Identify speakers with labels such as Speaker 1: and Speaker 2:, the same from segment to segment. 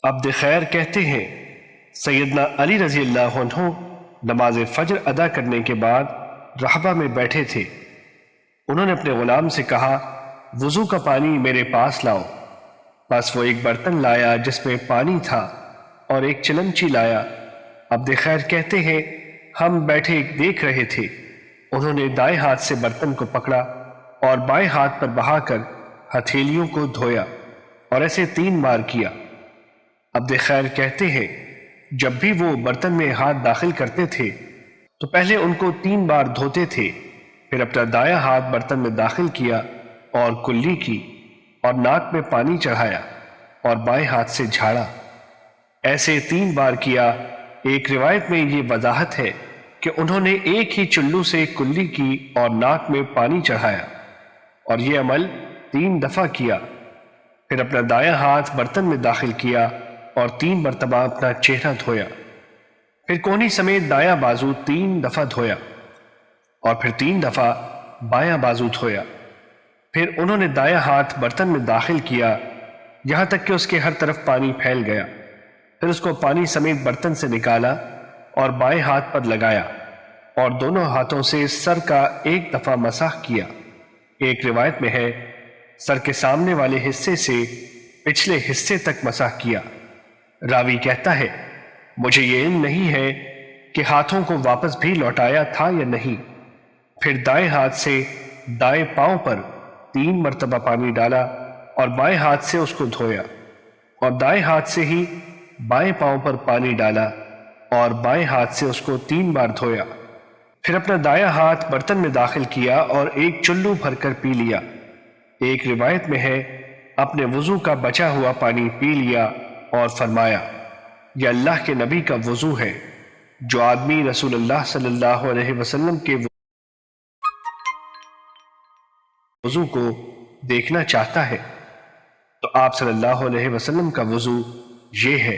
Speaker 1: عبد خیر کہتے ہیں سیدنا علی رضی اللہ عنہ نماز فجر ادا کرنے کے بعد رحبہ میں بیٹھے تھے۔ انہوں نے اپنے غلام سے کہا وضو کا پانی میرے پاس لاؤ۔ بس وہ ایک برتن لایا جس میں پانی تھا اور ایک چلمچی لایا۔ عبد خیر کہتے ہیں ہم بیٹھے دیکھ رہے تھے، انہوں نے دائیں ہاتھ سے برتن کو پکڑا اور بائیں ہاتھ پر بہا کر ہتھیلیوں کو دھویا اور ایسے 3 بار کیا۔ عبد خیر کہتے ہیں جب بھی وہ برتن میں ہاتھ داخل کرتے تھے تو پہلے ان کو 3 بار دھوتے تھے، پھر اپنا دایاں ہاتھ برتن میں داخل کیا اور کلی کی اور ناک میں پانی چڑھایا اور بائیں ہاتھ سے جھاڑا، ایسے 3 بار کیا۔ ایک روایت میں یہ وضاحت ہے کہ انہوں نے ایک ہی چلو سے کلی کی اور ناک میں پانی چڑھایا اور یہ عمل 3 دفعہ کیا، پھر اپنا دایاں ہاتھ برتن میں داخل کیا اور 3 مرتبہ اپنا چہرہ دھویا، پھر کونی سمیت دایاں بازو 3 دفعہ دھویا اور پھر 3 دفعہ بایاں بازو دھویا۔ پھر انہوں نے دایاں ہاتھ برتن میں داخل کیا یہاں تک کہ اس کے ہر طرف پانی پھیل گیا، پھر اس کو پانی سمیت برتن سے نکالا اور بائیں ہاتھ پر لگایا اور دونوں ہاتھوں سے سر کا 1 دفعہ مسح کیا۔ ایک روایت میں ہے سر کے سامنے والے حصے سے پچھلے حصے تک مسح کیا۔ راوی کہتا ہے مجھے یہ علم نہیں ہے کہ ہاتھوں کو واپس بھی لوٹایا تھا یا نہیں۔ پھر دائیں ہاتھ سے دائیں پاؤں پر 3 مرتبہ پانی ڈالا اور بائیں ہاتھ سے اس کو دھویا اور دائیں ہاتھ سے ہی بائیں پاؤں پر پانی ڈالا اور بائیں ہاتھ سے اس کو 3 بار دھویا، پھر اپنا دایاں ہاتھ برتن میں داخل کیا اور ایک چلو بھر کر پی لیا۔ ایک روایت میں ہے اپنے وضو کا بچا ہوا پانی پی لیا اور فرمایا یہ اللہ کے نبی کا وضو ہے۔ جو آدمی رسول اللہ صلی اللہ علیہ وسلم کے وضو کو دیکھنا چاہتا ہے تو آپ صلی اللہ علیہ وسلم کا وضو یہ ہے۔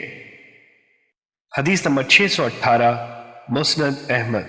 Speaker 1: حدیث نمبر 618 مسند احمد۔